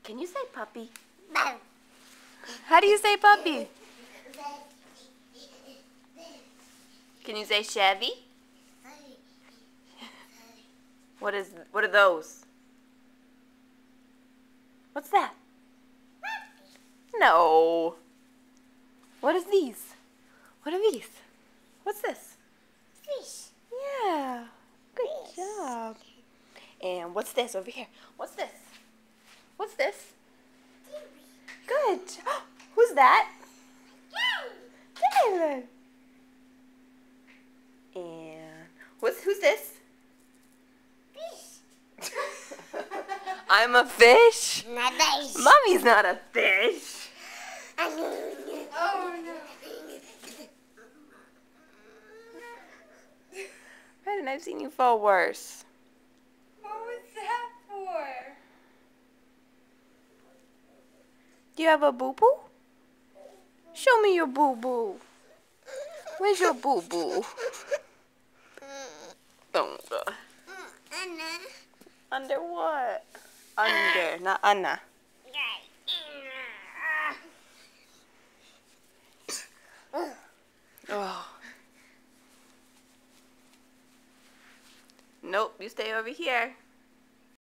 Can you say puppy? How do you say puppy? Can you say Chevy? What are those? What's that? No. What is these? What are these? What's this? Fish. Yeah. Good job. And what's this over here? What's this? What's this? Good. Who's that? David. And who's this? Fish. I'm a fish? Not fish. Mommy's not a fish. Oh no. Brandon, I've seen you fall worse. What was that for? Do you have a boo-boo? Show me your boo-boo. Where's your boo-boo? Under what? Under, not Anna. Oh. Nope, you stay over here.